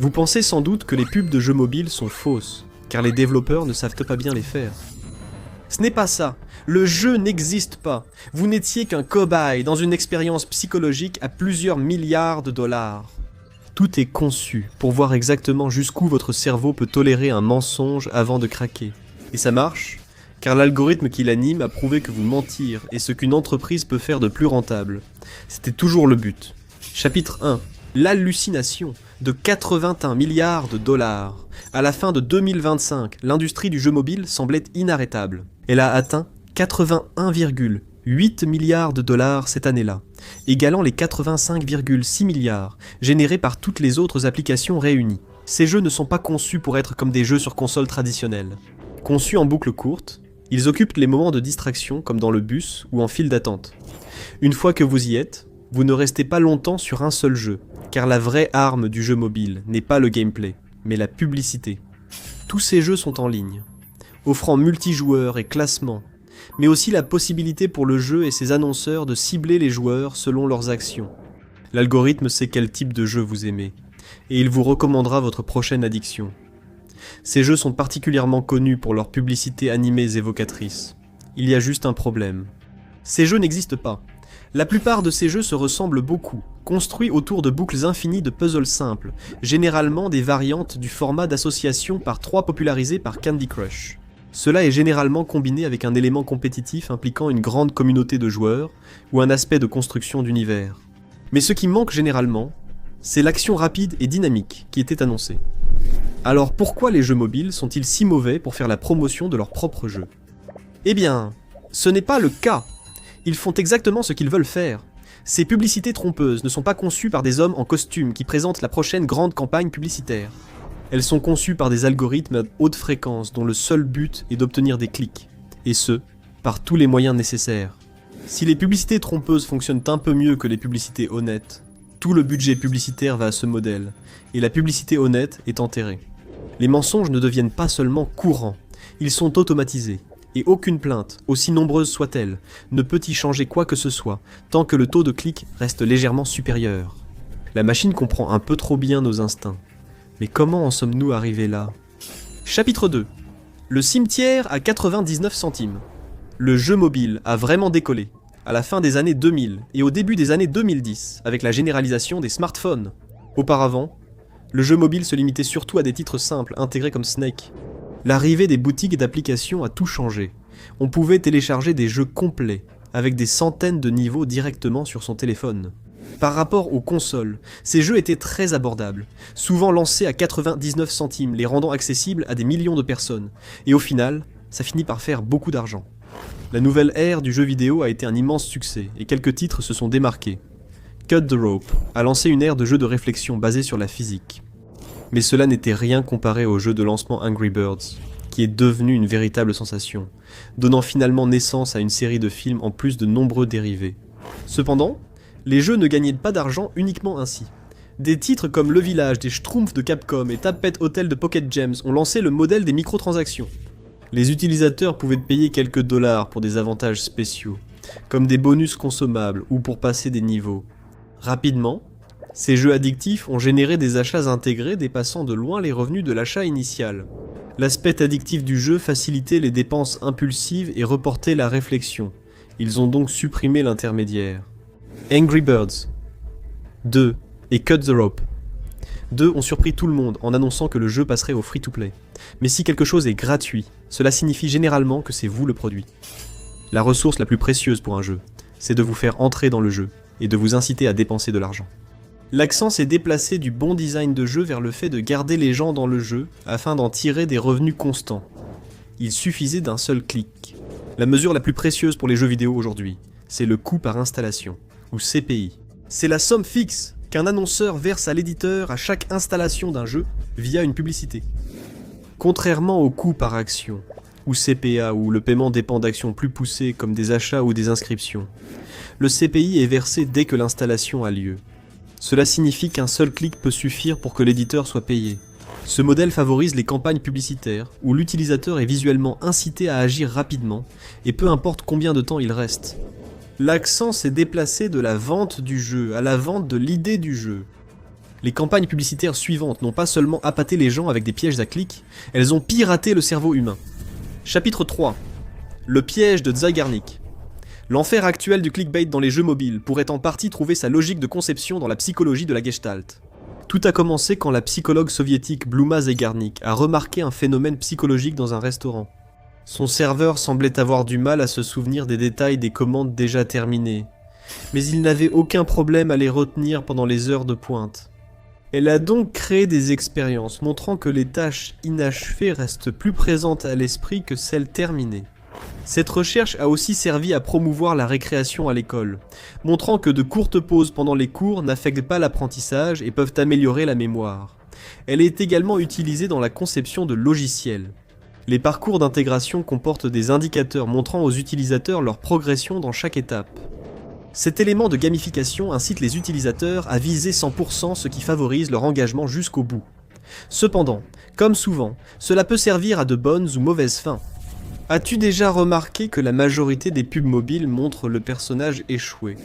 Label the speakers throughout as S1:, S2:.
S1: Vous pensez sans doute que les pubs de jeux mobiles sont fausses, car les développeurs ne savent pas bien les faire. Ce n'est pas ça, le jeu n'existe pas. Vous n'étiez qu'un cobaye dans une expérience psychologique à plusieurs milliards de dollars. Tout est conçu pour voir exactement jusqu'où votre cerveau peut tolérer un mensonge avant de craquer. Et ça marche, car l'algorithme qui l'anime a prouvé que vous mentir est ce qu'une entreprise peut faire de plus rentable. C'était toujours le but. Chapitre 1. L'hallucination de 81 milliards de dollars. À la fin de 2025, l'industrie du jeu mobile semblait inarrêtable. Elle a atteint 81,8 milliards de dollars cette année-là, égalant les 85,6 milliards générés par toutes les autres applications réunies. Ces jeux ne sont pas conçus pour être comme des jeux sur console traditionnelle. Conçus en boucle courte, ils occupent les moments de distraction comme dans le bus ou en file d'attente. Une fois que vous y êtes, vous ne restez pas longtemps sur un seul jeu, car la vraie arme du jeu mobile n'est pas le gameplay, mais la publicité. Tous ces jeux sont en ligne, offrant multijoueurs et classements, mais aussi la possibilité pour le jeu et ses annonceurs de cibler les joueurs selon leurs actions. L'algorithme sait quel type de jeu vous aimez, et il vous recommandera votre prochaine addiction. Ces jeux sont particulièrement connus pour leurs publicités animées évocatrices. Il y a juste un problème. Ces jeux n'existent pas. La plupart de ces jeux se ressemblent beaucoup, construits autour de boucles infinies de puzzles simples, généralement des variantes du format d'association par 3 popularisé par Candy Crush. Cela est généralement combiné avec un élément compétitif impliquant une grande communauté de joueurs ou un aspect de construction d'univers. Mais ce qui manque généralement, c'est l'action rapide et dynamique qui était annoncée. Alors pourquoi les jeux mobiles sont-ils si mauvais pour faire la promotion de leur propre jeu ? Eh bien, ce n'est pas le cas. Ils font exactement ce qu'ils veulent faire. Ces publicités trompeuses ne sont pas conçues par des hommes en costume qui présentent la prochaine grande campagne publicitaire. Elles sont conçues par des algorithmes à haute fréquence dont le seul but est d'obtenir des clics, et ce, par tous les moyens nécessaires. Si les publicités trompeuses fonctionnent un peu mieux que les publicités honnêtes, tout le budget publicitaire va à ce modèle, et la publicité honnête est enterrée. Les mensonges ne deviennent pas seulement courants, ils sont automatisés. Et aucune plainte, aussi nombreuse soit-elle, ne peut y changer quoi que ce soit, tant que le taux de clic reste légèrement supérieur. La machine comprend un peu trop bien nos instincts. Mais comment en sommes-nous arrivés là ? Chapitre 2. Le cimetière à 99 centimes. Le jeu mobile a vraiment décollé, à la fin des années 2000 et au début des années 2010, avec la généralisation des smartphones. Auparavant, le jeu mobile se limitait surtout à des titres simples, intégrés comme Snake. L'arrivée des boutiques d'applications a tout changé. On pouvait télécharger des jeux complets, avec des centaines de niveaux directement sur son téléphone. Par rapport aux consoles, ces jeux étaient très abordables, souvent lancés à 99 centimes, les rendant accessibles à des millions de personnes. Et au final, ça finit par faire beaucoup d'argent. La nouvelle ère du jeu vidéo a été un immense succès, et quelques titres se sont démarqués. Cut the Rope a lancé une ère de jeux de réflexion basée sur la physique. Mais cela n'était rien comparé au jeu de lancement Angry Birds, qui est devenu une véritable sensation, donnant finalement naissance à une série de films en plus de nombreux dérivés. Cependant, les jeux ne gagnaient pas d'argent uniquement ainsi. Des titres comme Le Village des Schtroumpfs de Capcom et Tapette Hotel de Pocket Gems ont lancé le modèle des microtransactions. Les utilisateurs pouvaient payer quelques dollars pour des avantages spéciaux, comme des bonus consommables ou pour passer des niveaux. Rapidement, ces jeux addictifs ont généré des achats intégrés dépassant de loin les revenus de l'achat initial. L'aspect addictif du jeu facilitait les dépenses impulsives et reportait la réflexion. Ils ont donc supprimé l'intermédiaire. Angry Birds 2 et Cut the Rope 2 ont surpris tout le monde en annonçant que le jeu passerait au free-to-play. Mais si quelque chose est gratuit, cela signifie généralement que c'est vous le produit. La ressource la plus précieuse pour un jeu, c'est de vous faire entrer dans le jeu et de vous inciter à dépenser de l'argent. L'accent s'est déplacé du bon design de jeu vers le fait de garder les gens dans le jeu afin d'en tirer des revenus constants. Il suffisait d'un seul clic. La mesure la plus précieuse pour les jeux vidéo aujourd'hui, c'est le coût par installation, ou CPI. C'est la somme fixe qu'un annonceur verse à l'éditeur à chaque installation d'un jeu via une publicité. Contrairement au coût par action, ou CPA, où le paiement dépend d'actions plus poussées comme des achats ou des inscriptions, le CPI est versé dès que l'installation a lieu. Cela signifie qu'un seul clic peut suffire pour que l'éditeur soit payé. Ce modèle favorise les campagnes publicitaires, où l'utilisateur est visuellement incité à agir rapidement, et peu importe combien de temps il reste. L'accent s'est déplacé de la vente du jeu à la vente de l'idée du jeu. Les campagnes publicitaires suivantes n'ont pas seulement appâté les gens avec des pièges à clics, elles ont piraté le cerveau humain. Chapitre 3. Le piège de Zeigarnik. L'enfer actuel du clickbait dans les jeux mobiles pourrait en partie trouver sa logique de conception dans la psychologie de la Gestalt. Tout a commencé quand la psychologue soviétique Bluma Zeigarnik a remarqué un phénomène psychologique dans un restaurant. Son serveur semblait avoir du mal à se souvenir des détails des commandes déjà terminées, mais il n'avait aucun problème à les retenir pendant les heures de pointe. Elle a donc créé des expériences montrant que les tâches inachevées restent plus présentes à l'esprit que celles terminées. Cette recherche a aussi servi à promouvoir la récréation à l'école, montrant que de courtes pauses pendant les cours n'affectent pas l'apprentissage et peuvent améliorer la mémoire. Elle est également utilisée dans la conception de logiciels. Les parcours d'intégration comportent des indicateurs montrant aux utilisateurs leur progression dans chaque étape. Cet élément de gamification incite les utilisateurs à viser 100% ce qui favorise leur engagement jusqu'au bout. Cependant, comme souvent, cela peut servir à de bonnes ou mauvaises fins. As-tu déjà remarqué que la majorité des pubs mobiles montrent le personnage échoué ?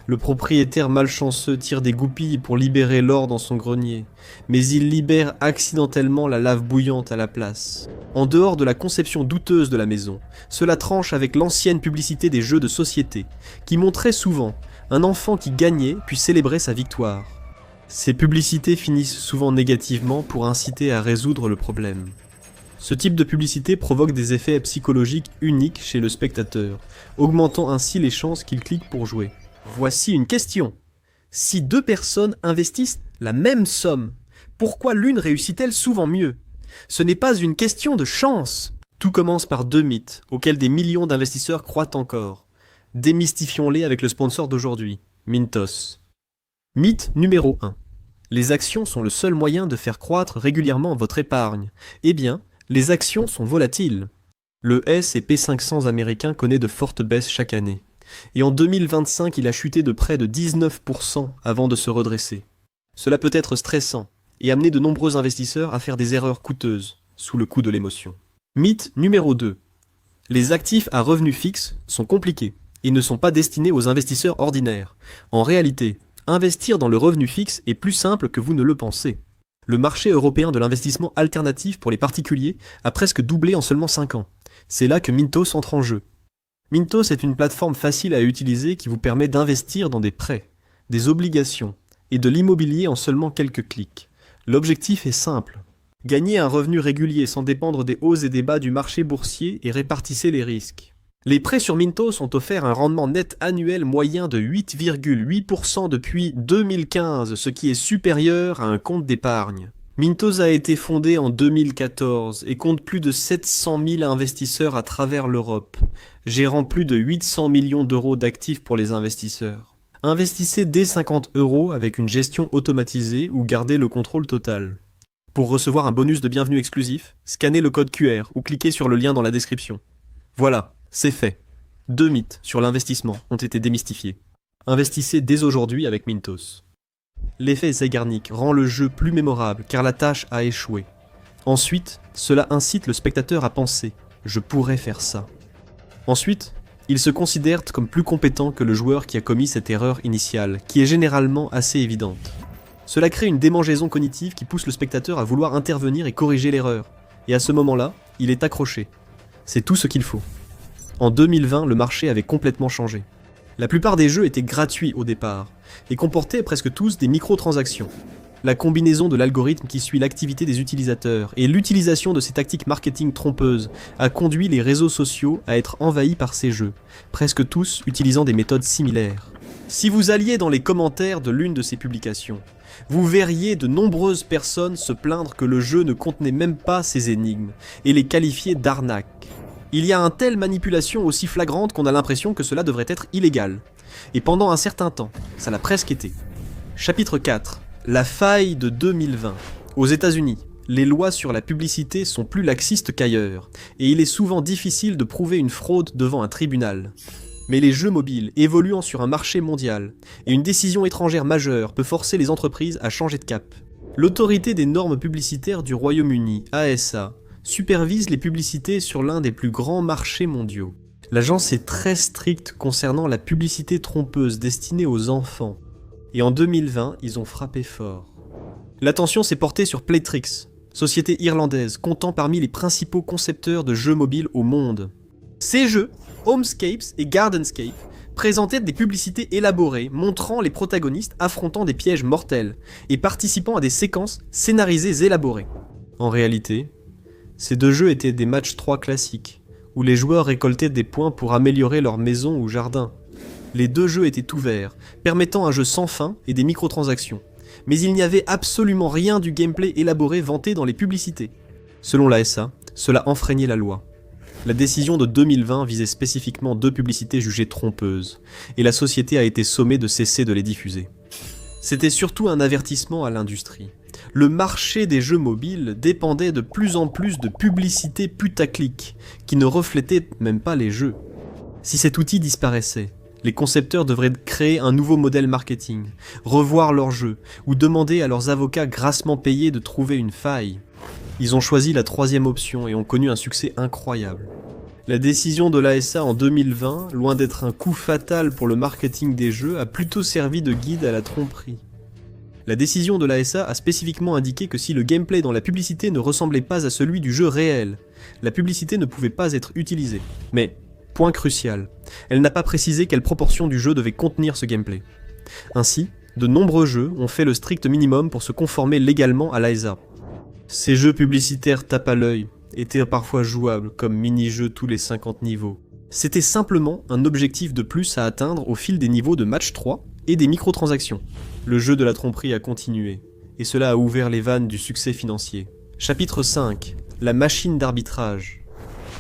S1: Le propriétaire malchanceux tire des goupilles pour libérer l'or dans son grenier, mais il libère accidentellement la lave bouillante à la place. En dehors de la conception douteuse de la maison, cela tranche avec l'ancienne publicité des jeux de société, qui montrait souvent un enfant qui gagnait puis célébrait sa victoire. Ces publicités finissent souvent négativement pour inciter à résoudre le problème. Ce type de publicité provoque des effets psychologiques uniques chez le spectateur, augmentant ainsi les chances qu'il clique pour jouer. Voici une question. Si deux personnes investissent la même somme, pourquoi l'une réussit-elle souvent mieux ? Ce n'est pas une question de chance. Tout commence par deux mythes, auxquels des millions d'investisseurs croient encore. Démystifions-les avec le sponsor d'aujourd'hui, Mintos. Mythe numéro 1. Les actions sont le seul moyen de faire croître régulièrement votre épargne. Eh bien, les actions sont volatiles. Le S&P 500 américain connaît de fortes baisses chaque année. Et en 2025, il a chuté de près de 19% avant de se redresser. Cela peut être stressant et amener de nombreux investisseurs à faire des erreurs coûteuses, sous le coup de l'émotion. Mythe numéro 2. Les actifs à revenus fixes sont compliqués et ne sont pas destinés aux investisseurs ordinaires. En réalité, investir dans le revenu fixe est plus simple que vous ne le pensez. Le marché européen de l'investissement alternatif pour les particuliers a presque doublé en seulement 5 ans. C'est là que Mintos entre en jeu. Mintos est une plateforme facile à utiliser qui vous permet d'investir dans des prêts, des obligations et de l'immobilier en seulement quelques clics. L'objectif est simple. Gagnez un revenu régulier sans dépendre des hauts et des bas du marché boursier et répartissez les risques. Les prêts sur Mintos ont offert un rendement net annuel moyen de 8,8% depuis 2015, ce qui est supérieur à un compte d'épargne. Mintos a été fondé en 2014 et compte plus de 700 000 investisseurs à travers l'Europe, gérant plus de 800 millions d'euros d'actifs pour les investisseurs. Investissez dès 50 € avec une gestion automatisée ou gardez le contrôle total. Pour recevoir un bonus de bienvenue exclusif, scannez le code QR ou cliquez sur le lien dans la description. Voilà, c'est fait. 2 mythes sur l'investissement ont été démystifiés. Investissez dès aujourd'hui avec Mintos. L'effet Zeigarnik rend le jeu plus mémorable car la tâche a échoué. Ensuite, cela incite le spectateur à penser « je pourrais faire ça ». Ensuite, il se considère comme plus compétent que le joueur qui a commis cette erreur initiale, qui est généralement assez évidente. Cela crée une démangeaison cognitive qui pousse le spectateur à vouloir intervenir et corriger l'erreur. Et à ce moment-là, il est accroché. C'est tout ce qu'il faut. En 2020, le marché avait complètement changé. La plupart des jeux étaient gratuits au départ, et comportaient presque tous des microtransactions. La combinaison de l'algorithme qui suit l'activité des utilisateurs et l'utilisation de ces tactiques marketing trompeuses a conduit les réseaux sociaux à être envahis par ces jeux, presque tous utilisant des méthodes similaires. Si vous alliez dans les commentaires de l'une de ces publications, vous verriez de nombreuses personnes se plaindre que le jeu ne contenait même pas ces énigmes, et les qualifier d'arnaque. Il y a une telle manipulation aussi flagrante qu'on a l'impression que cela devrait être illégal. Et pendant un certain temps, ça l'a presque été. Chapitre 4. La faille de 2020. Aux États-Unis, les lois sur la publicité sont plus laxistes qu'ailleurs, et il est souvent difficile de prouver une fraude devant un tribunal. Mais les jeux mobiles évoluant sur un marché mondial, et une décision étrangère majeure peut forcer les entreprises à changer de cap. L'autorité des normes publicitaires du Royaume-Uni, ASA, supervise les publicités sur l'un des plus grands marchés mondiaux. L'agence est très stricte concernant la publicité trompeuse destinée aux enfants. Et en 2020, ils ont frappé fort. L'attention s'est portée sur Playtrix, société irlandaise comptant parmi les principaux concepteurs de jeux mobiles au monde. Ces jeux, Homescapes et Gardenscape, présentaient des publicités élaborées montrant les protagonistes affrontant des pièges mortels et participant à des séquences scénarisées élaborées. En réalité, ces deux jeux étaient des matchs 3 classiques, où les joueurs récoltaient des points pour améliorer leur maison ou jardin. Les deux jeux étaient ouverts, permettant un jeu sans fin et des microtransactions. Mais il n'y avait absolument rien du gameplay élaboré vanté dans les publicités. Selon l'ASA, cela enfreignait la loi. La décision de 2020 visait spécifiquement 2 publicités jugées trompeuses, et la société a été sommée de cesser de les diffuser. C'était surtout un avertissement à l'industrie. Le marché des jeux mobiles dépendait de plus en plus de publicités putaclic, qui ne reflétaient même pas les jeux. Si cet outil disparaissait, les concepteurs devraient créer un nouveau modèle marketing, revoir leurs jeux, ou demander à leurs avocats grassement payés de trouver une faille. Ils ont choisi la 3e option et ont connu un succès incroyable. La décision de l'ASA en 2020, loin d'être un coup fatal pour le marketing des jeux, a plutôt servi de guide à la tromperie. La décision de l'ASA a spécifiquement indiqué que si le gameplay dans la publicité ne ressemblait pas à celui du jeu réel, la publicité ne pouvait pas être utilisée. Mais, point crucial, elle n'a pas précisé quelle proportion du jeu devait contenir ce gameplay. Ainsi, de nombreux jeux ont fait le strict minimum pour se conformer légalement à l'ASA. Ces jeux publicitaires tape à l'œil étaient parfois jouables comme mini-jeux tous les 50 niveaux. C'était simplement un objectif de plus à atteindre au fil des niveaux de match 3 et des microtransactions. Le jeu de la tromperie a continué, et cela a ouvert les vannes du succès financier. Chapitre 5. La machine d'arbitrage.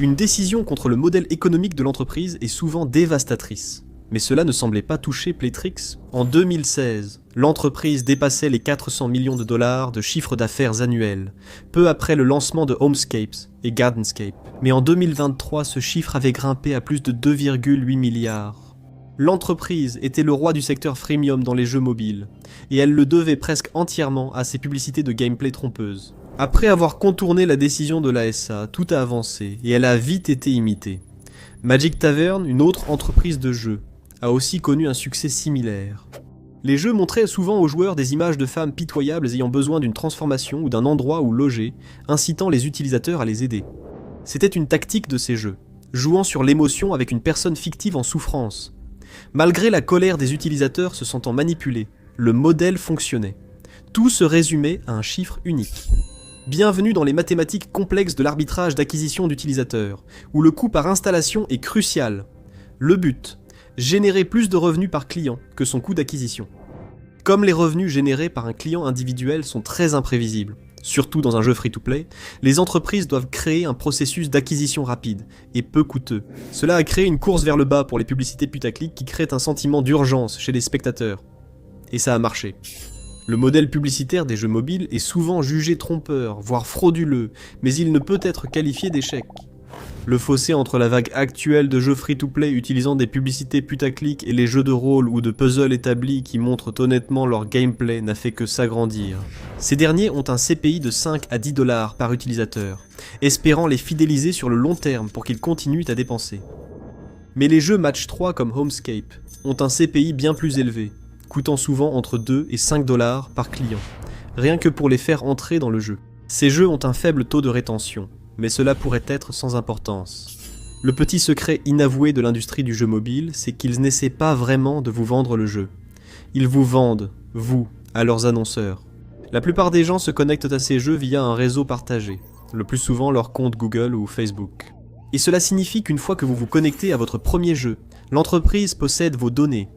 S1: Une décision contre le modèle économique de l'entreprise est souvent dévastatrice. Mais cela ne semblait pas toucher Playtrix. En 2016, l'entreprise dépassait les 400 millions de dollars de chiffre d'affaires annuel, peu après le lancement de Homescapes et Gardenscape. Mais en 2023, ce chiffre avait grimpé à plus de 2,8 milliards. L'entreprise était le roi du secteur freemium dans les jeux mobiles, et elle le devait presque entièrement à ses publicités de gameplay trompeuses. Après avoir contourné la décision de l'ASA, tout a avancé, et elle a vite été imitée. Magic Tavern, une autre entreprise de jeux, a aussi connu un succès similaire. Les jeux montraient souvent aux joueurs des images de femmes pitoyables ayant besoin d'une transformation ou d'un endroit où loger, incitant les utilisateurs à les aider. C'était une tactique de ces jeux, jouant sur l'émotion avec une personne fictive en souffrance. Malgré la colère des utilisateurs se sentant manipulés, le modèle fonctionnait. Tout se résumait à un chiffre unique. Bienvenue dans les mathématiques complexes de l'arbitrage d'acquisition d'utilisateurs, où le coût par installation est crucial. Le but, générer plus de revenus par client que son coût d'acquisition. Comme les revenus générés par un client individuel sont très imprévisibles, surtout dans un jeu free-to-play, les entreprises doivent créer un processus d'acquisition rapide et peu coûteux. Cela a créé une course vers le bas pour les publicités putaclic qui créent un sentiment d'urgence chez les spectateurs. Et ça a marché. Le modèle publicitaire des jeux mobiles est souvent jugé trompeur, voire frauduleux, mais il ne peut être qualifié d'échec. Le fossé entre la vague actuelle de jeux free-to-play utilisant des publicités putaclic et les jeux de rôle ou de puzzle établis qui montrent honnêtement leur gameplay n'a fait que s'agrandir. Ces derniers ont un CPI de 5 à 10 $ par utilisateur, espérant les fidéliser sur le long terme pour qu'ils continuent à dépenser. Mais les jeux match 3 comme Homescape ont un CPI bien plus élevé, coûtant souvent entre 2 et 5 $ par client, rien que pour les faire entrer dans le jeu. Ces jeux ont un faible taux de rétention, mais cela pourrait être sans importance. Le petit secret inavoué de l'industrie du jeu mobile, c'est qu'ils n'essaient pas vraiment de vous vendre le jeu. Ils vous vendent, vous, à leurs annonceurs. La plupart des gens se connectent à ces jeux via un réseau partagé, le plus souvent leur compte Google ou Facebook. Et cela signifie qu'une fois que vous vous connectez à votre premier jeu, l'entreprise possède vos données,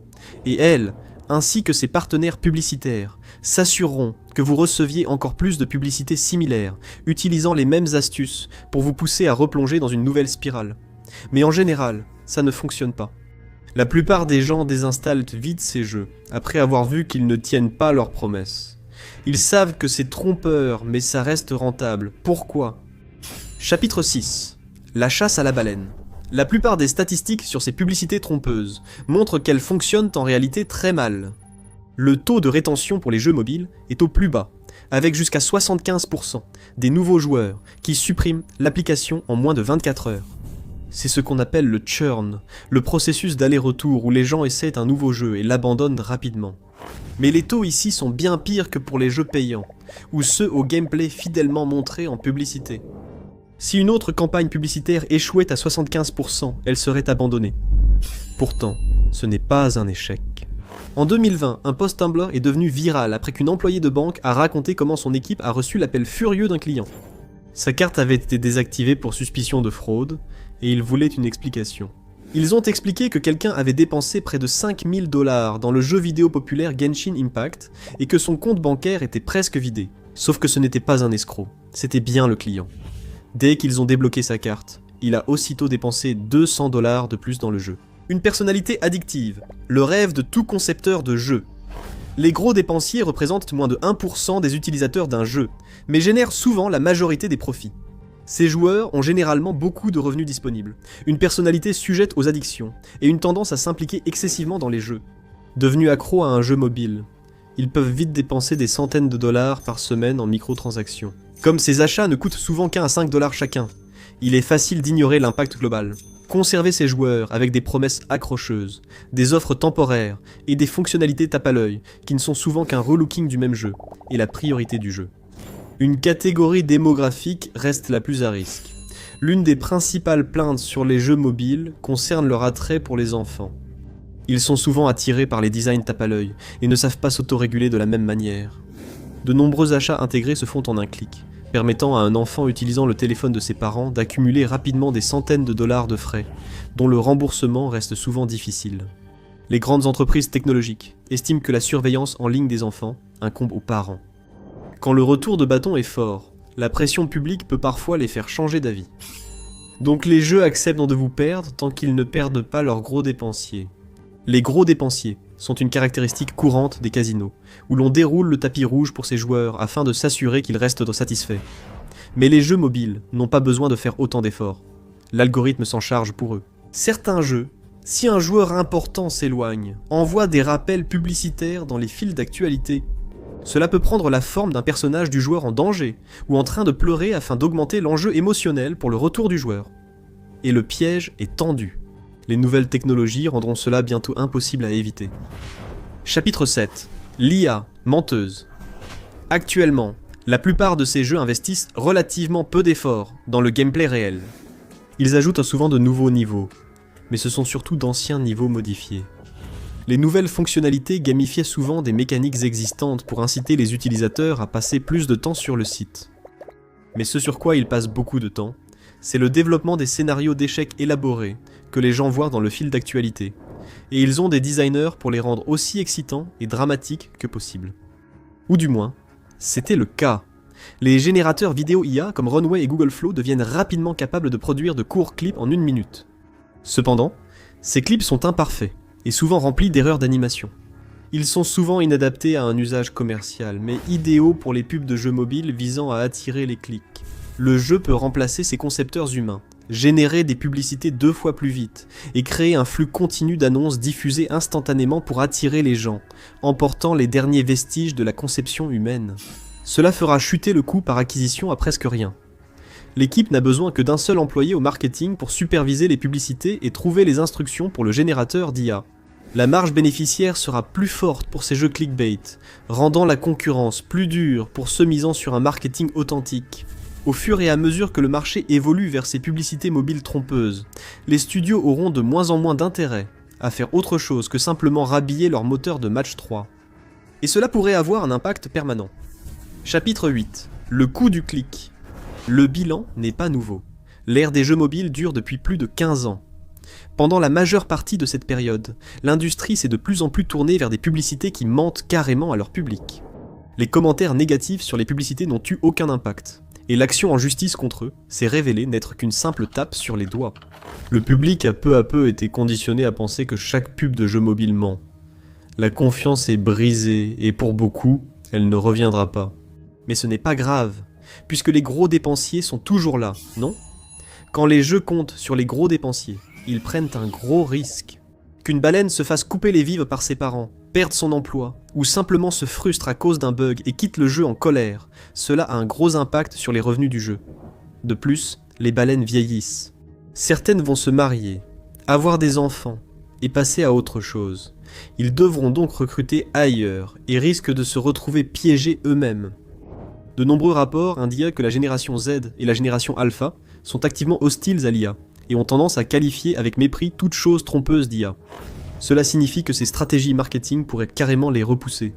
S1: et elle, ainsi que ses partenaires publicitaires, s'assureront que vous receviez encore plus de publicités similaires, utilisant les mêmes astuces pour vous pousser à replonger dans une nouvelle spirale. Mais en général, ça ne fonctionne pas. La plupart des gens désinstallent vite ces jeux, après avoir vu qu'ils ne tiennent pas leurs promesses. Ils savent que c'est trompeur, mais ça reste rentable. Pourquoi ? Chapitre 6. La chasse à la baleine. La plupart des statistiques sur ces publicités trompeuses montrent qu'elles fonctionnent en réalité très mal. Le taux de rétention pour les jeux mobiles est au plus bas, avec jusqu'à 75% des nouveaux joueurs qui suppriment l'application en moins de 24 heures. C'est ce qu'on appelle le churn, le processus d'aller-retour où les gens essaient un nouveau jeu et l'abandonnent rapidement. Mais les taux ici sont bien pires que pour les jeux payants, ou ceux au gameplay fidèlement montré en publicité. Si une autre campagne publicitaire échouait à 75%, elle serait abandonnée. Pourtant, ce n'est pas un échec. En 2020, un post Tumblr est devenu viral après qu'une employée de banque a raconté comment son équipe a reçu l'appel furieux d'un client. Sa carte avait été désactivée pour suspicion de fraude, et il voulait une explication. Ils ont expliqué que quelqu'un avait dépensé près de 5000 $ dans le jeu vidéo populaire Genshin Impact, et que son compte bancaire était presque vidé. Sauf que ce n'était pas un escroc, c'était bien le client. Dès qu'ils ont débloqué sa carte, il a aussitôt dépensé 200 $ de plus dans le jeu. Une personnalité addictive, le rêve de tout concepteur de jeu. Les gros dépensiers représentent moins de 1% des utilisateurs d'un jeu, mais génèrent souvent la majorité des profits. Ces joueurs ont généralement beaucoup de revenus disponibles, une personnalité sujette aux addictions, et une tendance à s'impliquer excessivement dans les jeux. Devenus accros à un jeu mobile, ils peuvent vite dépenser des centaines de dollars par semaine en microtransactions. Comme ces achats ne coûtent souvent qu'un à 5 $ chacun, il est facile d'ignorer l'impact global. Conserver ces joueurs avec des promesses accrocheuses, des offres temporaires et des fonctionnalités tape à l'œil qui ne sont souvent qu'un relooking du même jeu, est la priorité du jeu. Une catégorie démographique reste la plus à risque. L'une des principales plaintes sur les jeux mobiles concerne leur attrait pour les enfants. Ils sont souvent attirés par les designs tape à l'œil et ne savent pas s'autoréguler de la même manière. De nombreux achats intégrés se font en un clic, permettant à un enfant utilisant le téléphone de ses parents d'accumuler rapidement des centaines de dollars de frais, dont le remboursement reste souvent difficile. Les grandes entreprises technologiques estiment que la surveillance en ligne des enfants incombe aux parents. Quand le retour de bâton est fort, la pression publique peut parfois les faire changer d'avis. Donc les jeux acceptent de vous perdre tant qu'ils ne perdent pas leurs gros dépensiers. Les gros dépensiers sont une caractéristique courante des casinos, où l'on déroule le tapis rouge pour ses joueurs afin de s'assurer qu'ils restent satisfaits. Mais les jeux mobiles n'ont pas besoin de faire autant d'efforts. L'algorithme s'en charge pour eux. Certains jeux, si un joueur important s'éloigne, envoient des rappels publicitaires dans les fils d'actualité. Cela peut prendre la forme d'un personnage du joueur en danger, ou en train de pleurer afin d'augmenter l'enjeu émotionnel pour le retour du joueur. Et le piège est tendu. Les nouvelles technologies rendront cela bientôt impossible à éviter. Chapitre 7. L'IA, menteuse. Actuellement, la plupart de ces jeux investissent relativement peu d'efforts dans le gameplay réel. Ils ajoutent souvent de nouveaux niveaux, mais ce sont surtout d'anciens niveaux modifiés. Les nouvelles fonctionnalités gamifiaient souvent des mécaniques existantes pour inciter les utilisateurs à passer plus de temps sur le site. Mais ce sur quoi ils passent beaucoup de temps, c'est le développement des scénarios d'échecs élaborés que les gens voient dans le fil d'actualité, et ils ont des designers pour les rendre aussi excitants et dramatiques que possible. Ou du moins, c'était le cas. Les générateurs vidéo IA comme Runway et Google Flow deviennent rapidement capables de produire de courts clips en 1 minute. Cependant, ces clips sont imparfaits, et souvent remplis d'erreurs d'animation. Ils sont souvent inadaptés à un usage commercial, mais idéaux pour les pubs de jeux mobiles visant à attirer les clics. Le jeu peut remplacer ses concepteurs humains, générer des publicités 2 fois plus vite, et créer un flux continu d'annonces diffusées instantanément pour attirer les gens, emportant les derniers vestiges de la conception humaine. Cela fera chuter le coût par acquisition à presque rien. L'équipe n'a besoin que d'un seul employé au marketing pour superviser les publicités et trouver les instructions pour le générateur d'IA. La marge bénéficiaire sera plus forte pour ces jeux clickbait, rendant la concurrence plus dure pour ceux misant sur un marketing authentique. Au fur et à mesure que le marché évolue vers ces publicités mobiles trompeuses, les studios auront de moins en moins d'intérêt à faire autre chose que simplement rhabiller leur moteur de match 3. Et cela pourrait avoir un impact permanent. Chapitre 8. Le coût du clic. Le bilan n'est pas nouveau. L'ère des jeux mobiles dure depuis plus de 15 ans. Pendant la majeure partie de cette période, l'industrie s'est de plus en plus tournée vers des publicités qui mentent carrément à leur public. Les commentaires négatifs sur les publicités n'ont eu aucun impact, et l'action en justice contre eux s'est révélée n'être qu'une simple tape sur les doigts. Le public a peu à peu été conditionné à penser que chaque pub de jeu mobile ment. La confiance est brisée, et pour beaucoup, elle ne reviendra pas. Mais ce n'est pas grave, puisque les gros dépensiers sont toujours là, non ? Quand les jeux comptent sur les gros dépensiers, ils prennent un gros risque. Qu'une baleine se fasse couper les vives par ses parents, perde son emploi, ou simplement se frustre à cause d'un bug et quitte le jeu en colère, cela a un gros impact sur les revenus du jeu. De plus, les baleines vieillissent. Certaines vont se marier, avoir des enfants, et passer à autre chose. Ils devront donc recruter ailleurs et risquent de se retrouver piégés eux-mêmes. De nombreux rapports indiquent que la génération Z et la génération Alpha sont activement hostiles à l'IA et ont tendance à qualifier avec mépris toute chose trompeuse d'IA. Cela signifie que ces stratégies marketing pourraient carrément les repousser.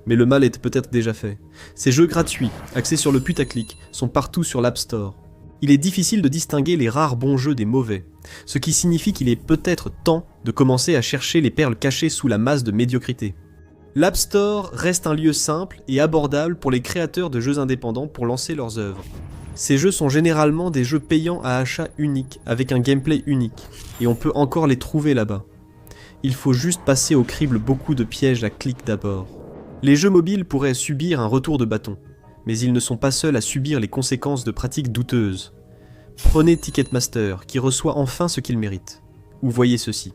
S1: Mais le mal est peut-être déjà fait. Ces jeux gratuits, axés sur le putaclic, sont partout sur l'App Store. Il est difficile de distinguer les rares bons jeux des mauvais, ce qui signifie qu'il est peut-être temps de commencer à chercher les perles cachées sous la masse de médiocrité. L'App Store reste un lieu simple et abordable pour les créateurs de jeux indépendants pour lancer leurs œuvres. Ces jeux sont généralement des jeux payants à achat unique, avec un gameplay unique, et on peut encore les trouver là-bas. Il faut juste passer au crible beaucoup de pièges à clics d'abord. Les jeux mobiles pourraient subir un retour de bâton, mais ils ne sont pas seuls à subir les conséquences de pratiques douteuses. Prenez Ticketmaster, qui reçoit enfin ce qu'il mérite. Ou voyez ceci.